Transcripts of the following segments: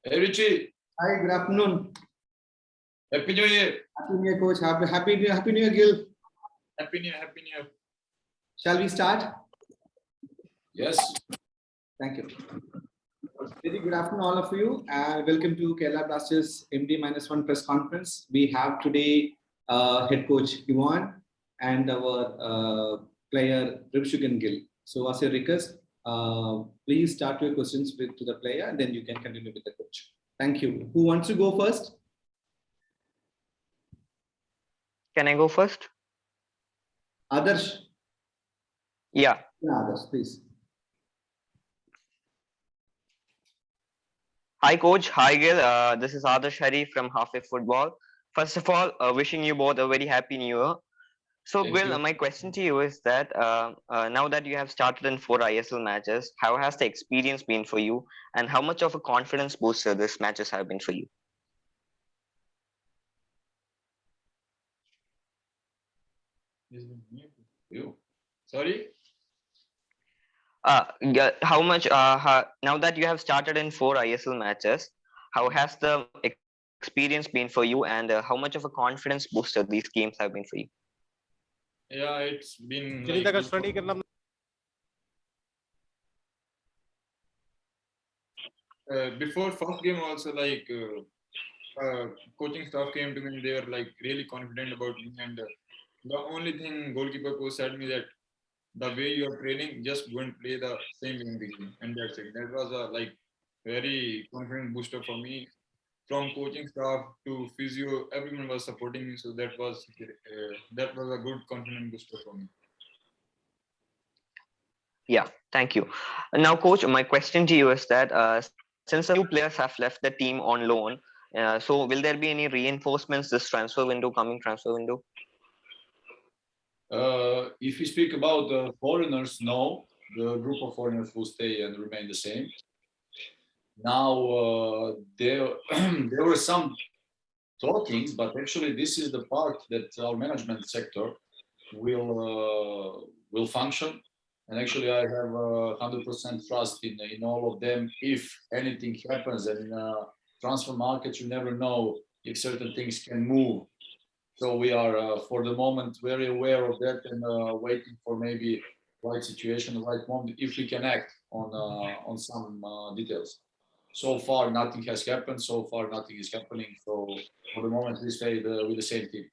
Hey Richie, Hi, good afternoon. Happy New Year. Happy New Year, Coach. Happy New Year, Gil. Happy New Year, Happy New Year. Shall we start? Yes. Thank you. Very good afternoon, all of you, and welcome to Kerala Blasters MD-1 press conference. We have today head coach Ivan and our player Ripshugan Gill. So, as a request, please start your questions to the player, and then you can continue with the coach. Thank you. Who wants to go first? Can I go first? Adarsh. Yeah. Yeah, Adarsh, please. Hi, Coach. Hi, Gil. This is Adarsh Hari from Halfway Football. First of all, wishing you both a very happy new year. So, Thank Gil, you. my question to you is that now that you have started in 4 ISL matches, how has the experience been for you, and how much of a confidence booster these matches have been for you? You. Sorry? How much now that you have started in 4 ISL matches, how has the experience been for you, and how much of a confidence booster these games have been for you? Yeah, it's been before first game also coaching staff came to me. They were like really confident about me, and the only thing goalkeeper coach said me that the way you are training, just go and play the same way in the game, and that's it. That was a very confident booster for me. From coaching staff to physio, everyone was supporting me, so that was a good confident booster for me. Yeah, thank you. Now, Coach, my question to you is that since a few players have left the team on loan, so will there be any reinforcements this coming transfer window? If we speak about the foreigners, no, the group of foreigners will stay and remain the same. Now, there were some talkings, but actually this is the part that our management sector will function. And actually, I have 100% trust in all of them. If anything happens, and in a transfer market, you never know if certain things can move. So we are, for the moment, very aware of that and waiting for maybe right situation, the right moment, if we can act on some details. So far, nothing has happened. So far, nothing is happening. So for the moment, we stay with the same team.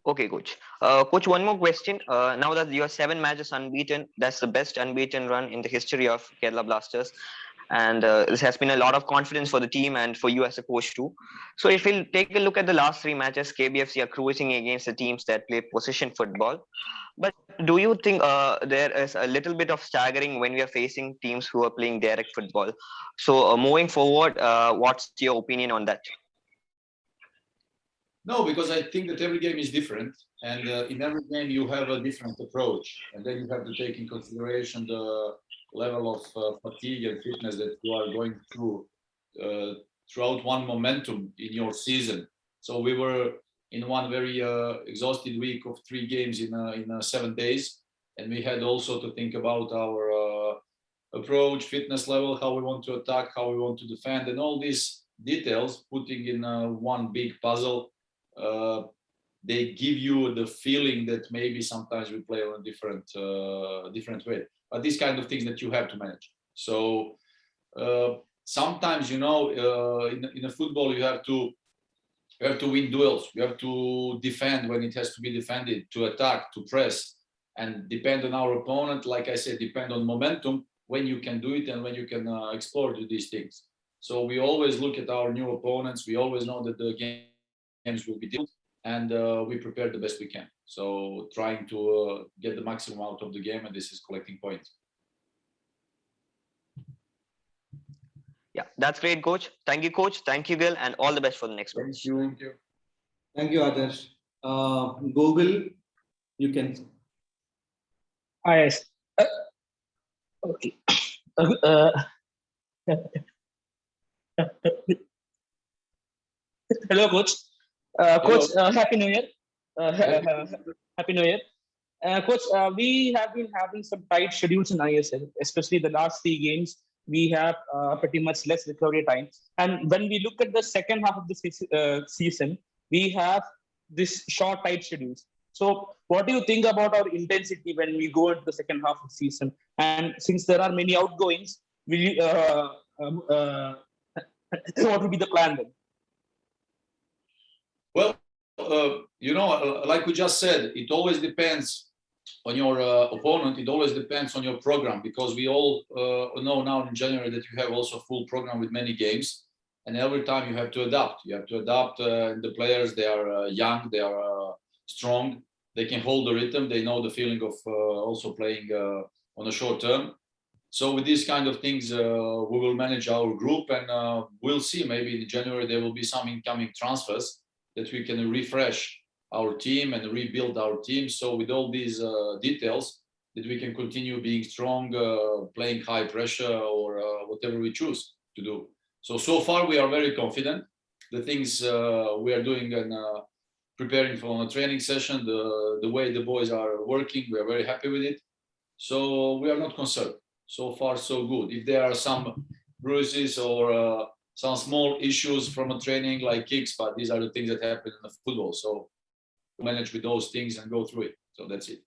Okay, Coach. Coach, one more question. Now that you are 7 matches unbeaten, that's the best unbeaten run in the history of Kerala Blasters. And this has been a lot of confidence for the team and for you as a coach too. So if we'll take a look at the last 3 matches, KBFC are cruising against the teams that play possession football. But do you think there is a little bit of staggering when we are facing teams who are playing direct football? So moving forward, what's your opinion on that? No, because I think that every game is different, and in every game you have a different approach, and then you have to take in consideration the level of fatigue and fitness that you are going through throughout one momentum in your season. So we were in one very exhausted week of 3 games in 7 days, and we had also to think about our approach, fitness level, how we want to attack, how we want to defend, and all these details putting in one big puzzle. They give you the feeling that maybe sometimes we play on a different way. But these kind of things that you have to manage. So sometimes, in a football you have to win duels. You have to defend when it has to be defended, to attack, to press, and depend on our opponent. Like I said, depend on momentum when you can do it and when you can explore these things. So we always look at our new opponents. We always know that the games will be difficult, and we prepare the best we can. So trying to get the maximum out of the game, and this is collecting points. Yeah, that's great, Coach. Thank you, Coach. Thank you, Gil, and all the best for the next match. Thank you. Thank you, Adarsh. Google, you can. Yes. Okay. Hello, Coach. Coach, Happy New Year. Happy New Year. Coach, we have been having some tight schedules in ISL, especially the last 3 games. we have pretty much less recovery time. And when we look at the second half of the season, we have this short tight schedules. So what do you think about our intensity when we go into the second half of the season? And since there are many outgoings, will you, what will be the plan then? Well, like we just said, it always depends on your opponent. It always depends on your program, because we all know now in January that you have also a full program with many games, and every time you have to adapt. You have to adapt. The players, they are young, they are strong, they can hold the rhythm, they know the feeling of also playing on a short term. So with these kind of things, we will manage our group, and we'll see. Maybe in January there will be some incoming transfers that we can refresh our team and rebuild our team. So with all these details, that we can continue being strong, playing high pressure, or whatever we choose to do. So far we are very confident. The things we are doing and preparing for a training session, the way the boys are working, we are very happy with it. So we are not concerned. So far, so good. If there are some bruises or some small issues from a training like kicks, but these are the things that happen in the football. So manage with those things and go through it. So that's it.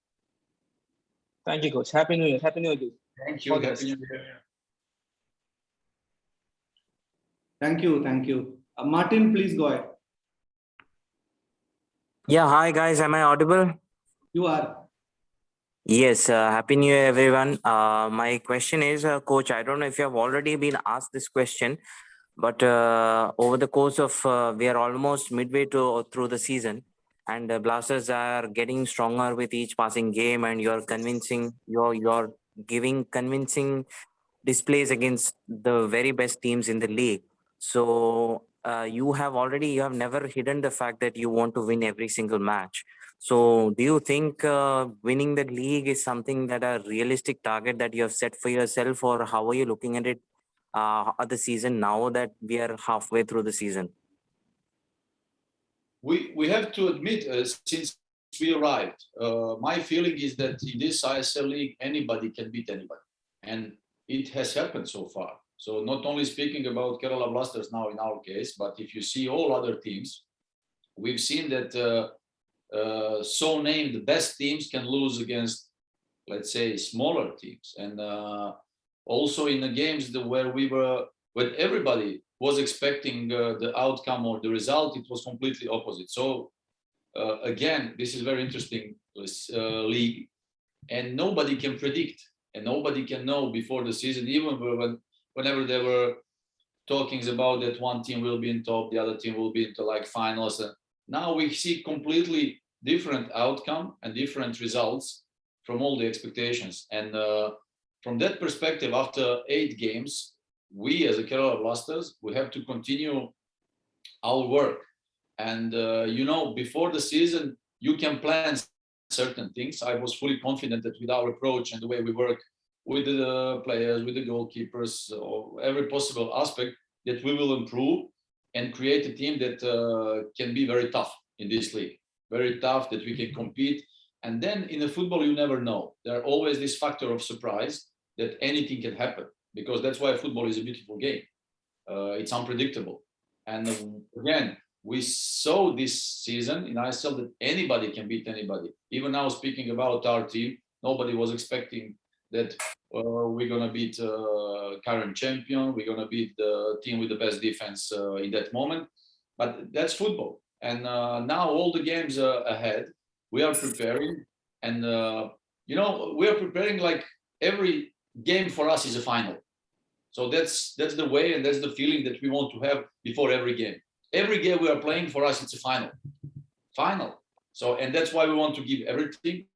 Thank you, Coach. Happy New Year. Happy New Year. Thank you. All the Happy best. New Year. Thank you. Thank you. Martin, please go ahead. Yeah, hi guys, am I audible? You are. Yes, Happy New Year, everyone. My question is, Coach, I don't know if you have already been asked this question, but over the course of, we are almost midway through the season, and the Blasters are getting stronger with each passing game, and you're giving convincing displays against the very best teams in the league. So you have never hidden the fact that you want to win every single match. So do you think winning the league is something that a realistic target that you have set for yourself, or how are you looking at it at the season now that we are halfway through the season? We have to admit, since we arrived, my feeling is that in this ISL league, anybody can beat anybody. And it has happened so far. So not only speaking about Kerala Blasters now in our case, but if you see all other teams, we've seen that so named best teams can lose against, let's say, smaller teams. And also in the games when everybody was expecting the outcome or the result, it was completely opposite. So again, this is very interesting league, and nobody can predict, and nobody can know before the season, even whenever there were talkings about that one team will be in top, the other team will be into like finals. And now we see completely different outcome and different results from all the expectations. And from that perspective, after 8 games, we as a Kerala Blasters, we have to continue our work. And before the season, you can plan certain things. I was fully confident that with our approach and the way we work with the players, with the goalkeepers, or every possible aspect, that we will improve and create a team that can be very tough in this league. Very tough, that we can compete. And then in the football, you never know. There are always this factor of surprise that anything can happen, because that's why football is a beautiful game. It's unpredictable. And again, we saw this season in ISL that anybody can beat anybody. Even now, speaking about our team, nobody was expecting that we're going to beat current champion, we're going to beat the team with the best defense in that moment. But that's football. And now all the games ahead, we are preparing. And, we are preparing like every game for us is a final. So that's the way, and that's the feeling that we want to have before every game. Every game we are playing, for us, it's a final. So, and that's why we want to give everything.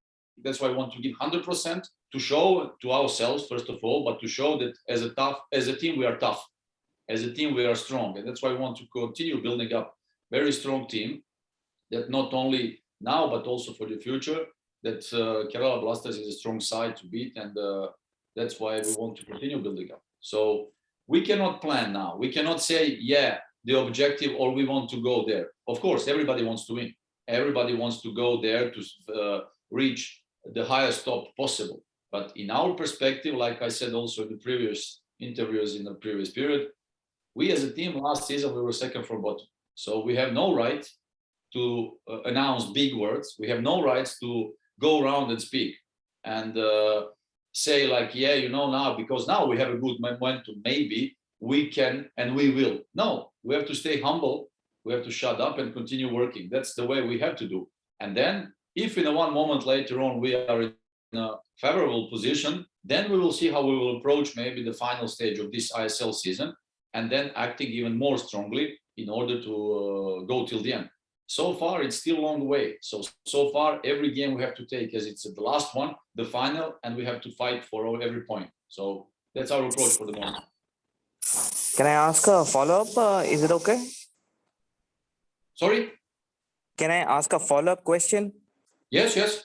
That's why we want to give 100% to show to ourselves, first of all, but to show that as a team, we are tough. As a team, we are strong. And that's why we want to continue building up very strong team that not only now, but also for the future, that Kerala Blasters is a strong side to beat. And that's why we want to continue building up. So we cannot plan now. We cannot say, the objective, or we want to go there. Of course, everybody wants to win. Everybody wants to go there to reach the highest top possible. But in our perspective, like I said also in the previous interviews in the previous period. We as a team last season, we were second from bottom. So we have no right to announce big words. We have no rights to go around and speak and say like, yeah, you know, now, because now we have a good momentum, maybe we can and we will. No, we have to stay humble. We have to shut up and continue working. That's the way we have to do. And then if in a one moment later on we are in a favorable position, then we will see how we will approach maybe the final stage of this ISL season, and then acting even more strongly in order to go till the end. So far, it's still a long way. So far, every game we have to take as it's the last one, the final, and we have to fight for every point. So that's our approach for the moment. Can I ask a follow-up? Is it okay? Sorry? Can I ask a follow-up question? Yes, yes.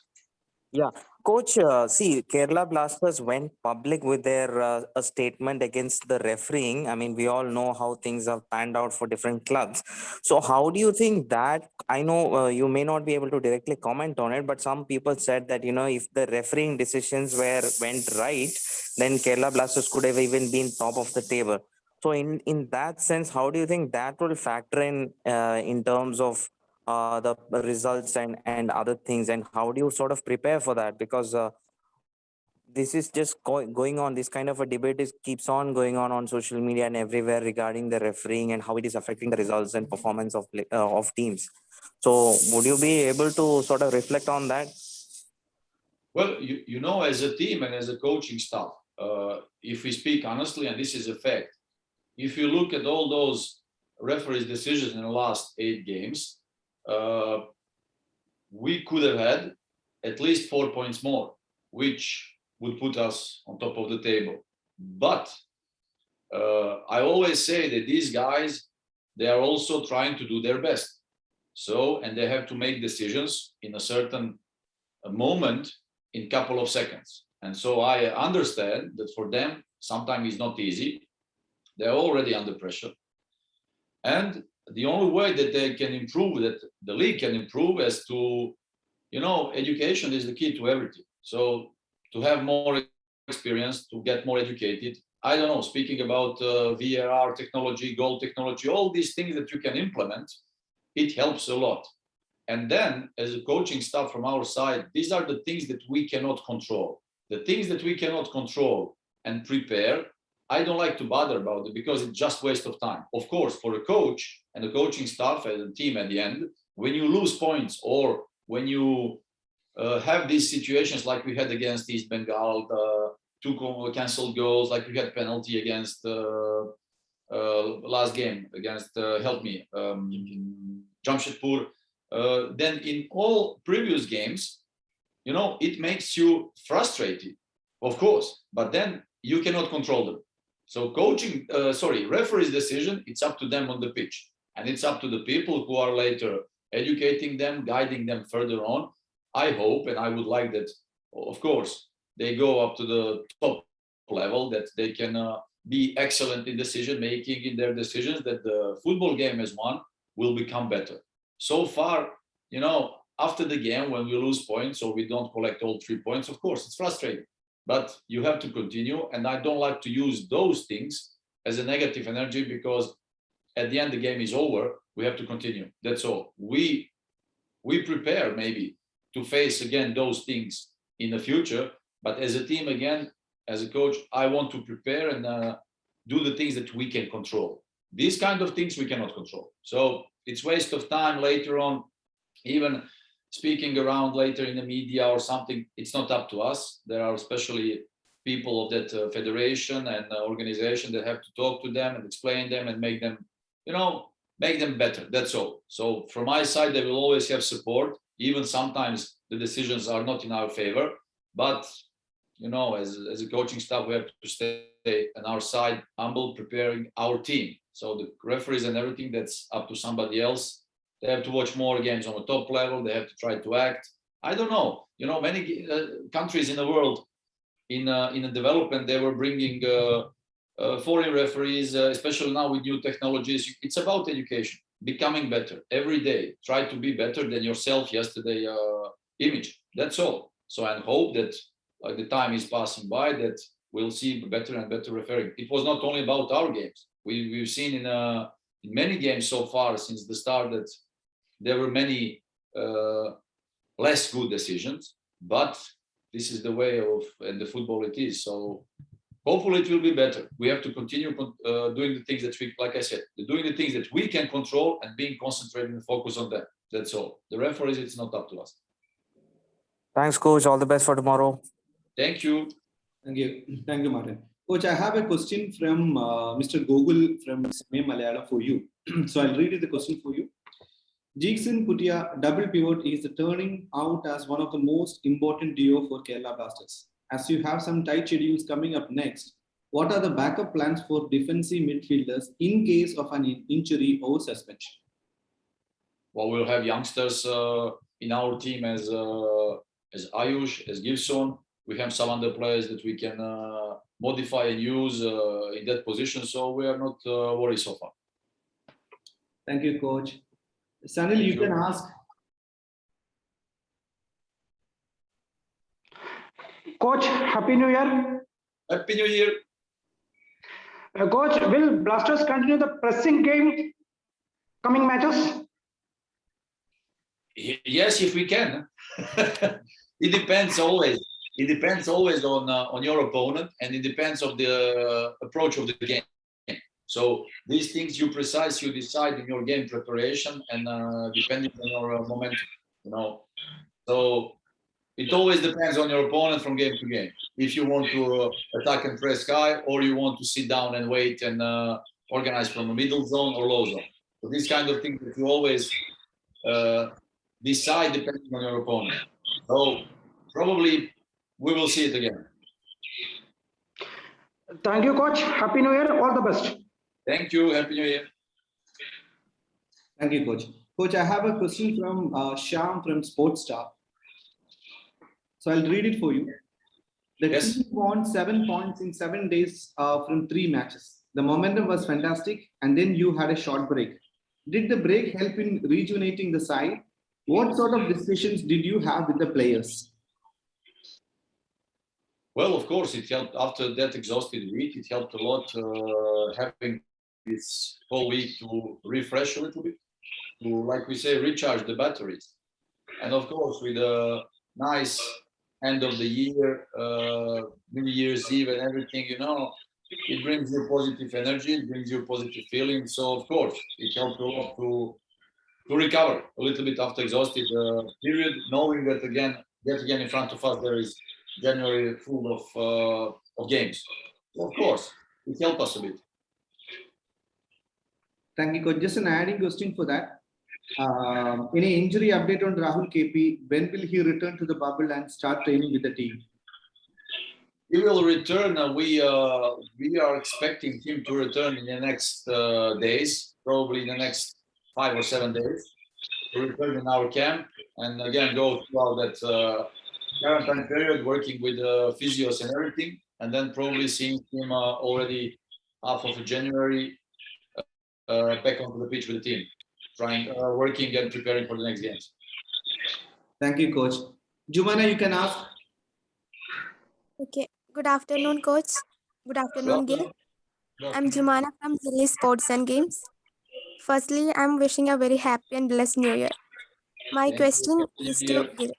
Coach, see, Kerala Blasters went public with their a statement against the refereeing. I mean, we all know how things have panned out for different clubs. So how do you think that, I know you may not be able to directly comment on it, but some people said that, you know, if the refereeing decisions went right, then Kerala Blasters could have even been top of the table. So in that sense, how do you think that will factor in terms of the results and other things, and how do you sort of prepare for that? Because this is just going on, this kind of a debate keeps on going on social media and everywhere regarding the refereeing and how it is affecting the results and performance of teams. So would you be able to sort of reflect on that? Well, you know, as a team and as a coaching staff, if we speak honestly, and this is a fact, if you look at all those referees' decisions in the last 8 games, we could have had at least 4 points more, which would put us on top of the table. But I always say that these guys, they are also trying to do their best. So, and they have to make decisions in a certain moment in a couple of seconds. And so I understand that for them, sometimes it's not easy. They're already under pressure. And the only way that they can improve, that the league can improve, is to, you know, education is the key to everything. So to have more experience, to get more educated, I don't know, speaking about VAR technology, goal technology, all these things that you can implement, it helps a lot. And then as a coaching staff from our side, these are the things that we cannot control. The things that we cannot control and prepare, I don't like to bother about it because it's just waste of time. Of course, for a coach and the coaching staff and the team at the end, when you lose points or when you have these situations like we had against East Bengal, 2 cancelled goals, like we had penalty against last game against, help me, Jamshedpur, then in all previous games, you know, it makes you frustrated, of course, but then you cannot control them. So referee's decision, it's up to them on the pitch. And it's up to the people who are later educating them, guiding them further on. I hope, and I would like that, of course, they go up to the top level, that they can be excellent in decision making in their decisions, that the football game as one will become better. So far, you know, after the game, when we lose points or we don't collect all 3 points, of course, it's frustrating. But you have to continue, and I don't like to use those things as a negative energy, because at the end the game is over. We have to continue. That's all. We prepare maybe to face again those things in the future, but as a team, again, as a coach, I want to prepare and do the things that we can control. These kind of things we cannot control. So it's waste of time later on, even speaking around later in the media or something. It's not up to us. There are especially people of that federation and organization that have to talk to them and explain them and make them, you know, make them better. That's all. So from my side, they will always have support. Even sometimes the decisions are not in our favor, but you know, as a coaching staff, we have to stay on our side, humble, preparing our team. So the referees and everything, that's up to somebody else. They have to watch more games on the top level. They have to try to act. I don't know. You know, many countries in the world, in a development, they were bringing foreign referees, especially now with new technologies. It's about education, becoming better every day. Try to be better than yourself yesterday image. That's all. So I hope that the time is passing by, that we'll see better and better refereeing. It was not only about our games. We've seen in many games so far since the start that there were many less good decisions, but this is the way of the football it is. So hopefully it will be better. We have to continue doing the things that we, like I said, doing the things that we can control and being concentrated and focused on them. That's all. The referees, it's not up to us. Thanks, coach. All the best for tomorrow. Thank you. Thank you, Martin. Coach, I have a question from Mr. Gogul from Samay Malayalam for you. So I'll read the question for you. Jigson Putia double pivot is turning out as one of the most important duo for Kerala Blasters. As you have some tight schedules coming up next, what are the backup plans for defensive midfielders in case of an injury or suspension? Well, we'll have youngsters in our team as Ayush, as Gibson. We have some other players that we can modify and use in that position. So we are not worried so far. Thank you, Coach. Sanil, you can ask. Coach, Happy New Year. Happy New Year. Coach, will Blasters continue the pressing game coming matches? Yes, if we can. It depends always. It depends always on your opponent, and it depends of the approach of the game. So these things you decide in your game preparation and depending on your momentum, you know. So it always depends on your opponent from game to game. If you want to attack and press high, or you want to sit down and wait and organize from a middle zone or low zone. So these kind of things that you always decide depending on your opponent. So probably we will see it again. Thank you, Coach. Happy New Year. All the best. Thank you. Happy New Year. Thank you, Coach. Coach, I have a question from Shyam from Sportstar. So I'll read it for you. The Yes. team won 7 points in 7 days from 3 matches. The momentum was fantastic, and then you had a short break. Did the break help in rejuvenating the side? What sort of discussions did you have with the players? Well, of course, it helped after that exhausted week. It helped a lot having this whole week to refresh a little bit, to, like we say, recharge the batteries. And of course, with a nice end of the year, New Year's Eve and everything, you know, it brings you positive energy, it brings you positive feeling. So, of course, it helped a lot to recover a little bit after exhausted period, knowing that yet again in front of us there is January full of games. So of course, it helped us a bit. Thank you, Coach. Just an adding question for that. Any injury update on Rahul KP? When will he return to the bubble and start training with the team? He will return. We are expecting him to return in the next days, probably in the next 5 or 7 days, to return in our camp and again go throughout that quarantine period, working with physios and everything, and then probably seeing him already half of January back onto the pitch with the team, working and preparing for the next games. Thank you, Coach. Jumana, you can ask. Okay. Good afternoon, Coach. Good afternoon, Gil. Good I'm afternoon. Jumana from Delhi Sports and Games. Firstly, I'm wishing a very happy and blessed New Year. My Thank you. question Happy is New to Year. Gil.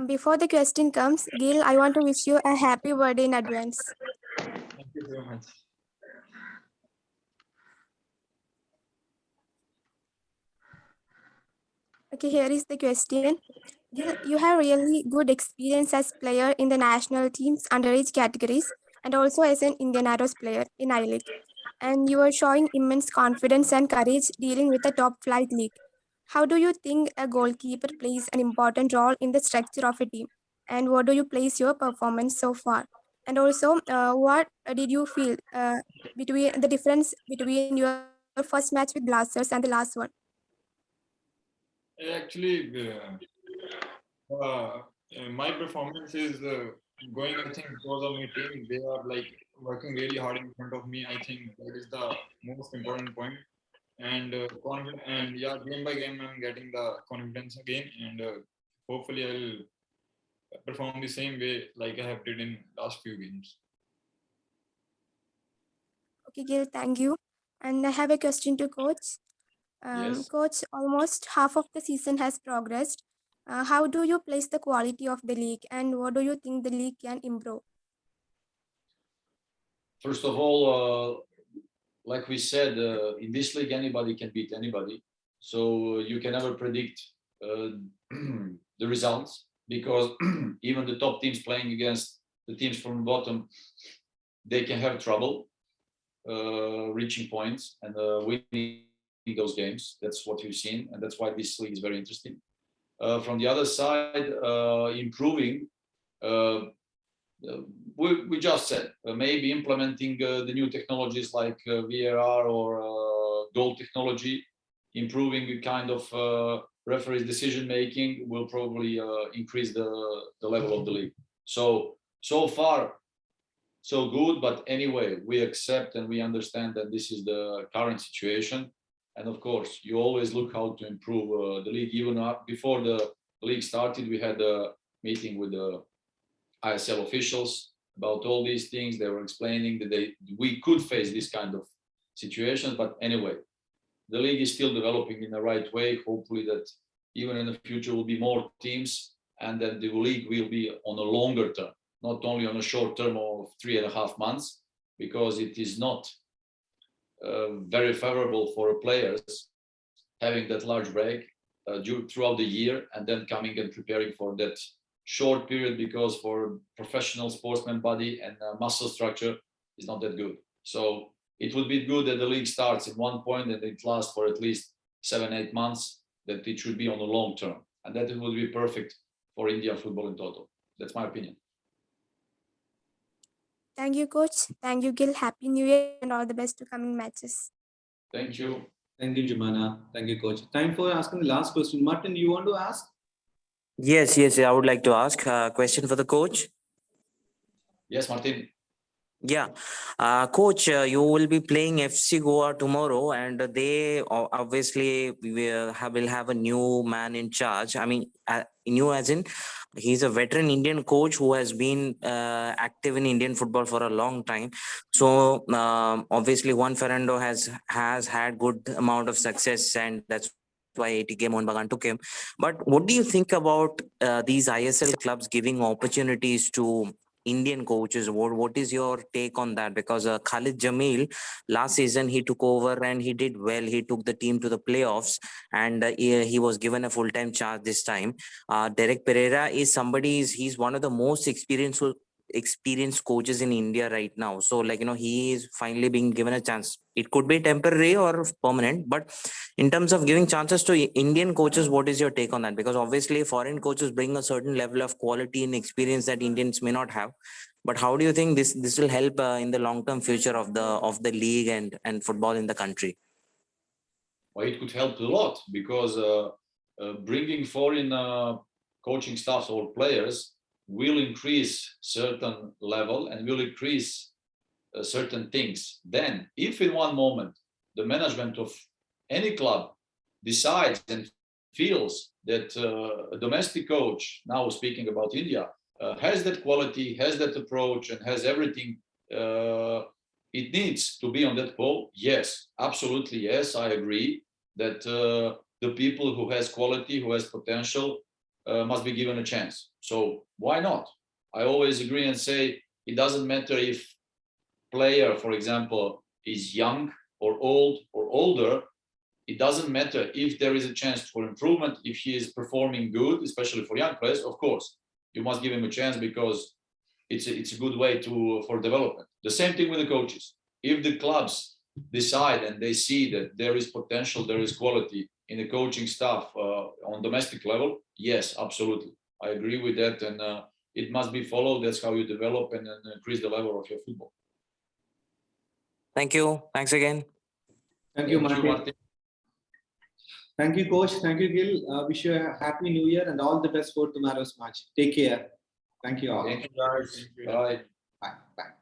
Before the question comes, Gil, I want to wish you a happy birthday in advance. Thank you very much. Okay, here is the question. Gil, you have really good experience as player in the national team's underage categories and also as an Indian Arrows player in I-League. And you are showing immense confidence and courage dealing with a top flight league. How do you think a goalkeeper plays an important role in the structure of a team? And what do you place your performance so far? And also, what did you feel between the difference between your first match with Blasters and the last one? Actually, my performance is going, I think, because of my team. They are like working really hard in front of me. I think that is the most important point. And confident, and yeah, game by game, I'm getting the confidence again, and hopefully, perform the same way like I have did in last few games. Okay, Gil, thank you. And I have a question to coach. Yes. Coach, almost half of the season has progressed. How do you place the quality of the league, and what do you think the league can improve? First of all, like we said, in this league, anybody can beat anybody. So you can never predict the results because even the top teams playing against the teams from the bottom, they can have trouble reaching points and winning those games. That's what you've seen, and that's why this league is very interesting. From the other side, improving. We just said maybe implementing the new technologies like VAR or goal technology, improving the kind of referees decision making will probably increase the level of the league. So far so good, but anyway, we accept and we understand that this is the current situation, and of course you always look how to improve the league. Even before the league started, we had a meeting with the ISL officials about all these things. They were explaining that we could face this kind of situations, but anyway, the league is still developing in the right way. Hopefully that even in the future will be more teams, and that the league will be on a longer term, not only on a short term of 3.5 months, because it is not very favorable for players having that large break throughout the year and then coming and preparing for that short period, because for professional sportsman body and muscle structure is not that good. So it would be good that the league starts in one point and it lasts for at least 7-8 months, that it should be on the long term, and that it would be perfect for Indian football in total. That's my opinion. Thank you, coach. Thank you, Gil. Happy New Year and all the best to coming matches. Thank you. Thank you, Jumana. Thank you, coach. Time for asking the last question. Martin, you want to ask? Yes, I would like to ask a question for the coach. Yes, Martin. Yeah, coach, you will be playing FC Goa tomorrow, and they obviously will have a new man in charge. I mean, new as in he's a veteran Indian coach who has been active in Indian football for a long time. So obviously, Juan Fernando has had good amount of success, and that's why ATK Mohun Bagan took him. But what do you think about these ISL clubs giving opportunities to Indian coaches? What is your take on that? Because Khalid Jamil last season he took over and he did well. He took the team to the playoffs, and he was given a full-time charge this time. Derek Pereira is he's one of the most experienced coaches in India right now. So he is finally being given a chance. It could be temporary or permanent, but in terms of giving chances to Indian coaches, what is your take on that? Because obviously foreign coaches bring a certain level of quality and experience that Indians may not have. But how do you think this will help in the long-term future of the league and football in the country? Well, it could help a lot, because bringing foreign coaching staffs or players will increase certain level and will increase certain things. Then, if in one moment the management of any club decides and feels that a domestic coach, now speaking about India, has that quality, has that approach, and has everything it needs to be on that pole, yes, absolutely yes, I agree that the people who has quality, who has potential, must be given a chance. So why not? I always agree and say it doesn't matter if player, for example, is young or old or older. It doesn't matter if there is a chance for improvement. If he is performing good, especially for young players, of course, you must give him a chance, because it's a good way for development. The same thing with the coaches. If the clubs decide and they see that there is potential, there is quality in the coaching staff on domestic level, yes, absolutely, I agree with that, and it must be followed. That's how you develop and increase the level of your football. Thank you. Thanks again. Thank you, Martin. Thank you, coach. Thank you, Gil. Wish you a happy New Year and all the best for tomorrow's match. Take care. Thank you all. Thank you, guys. Bye. Bye. Bye.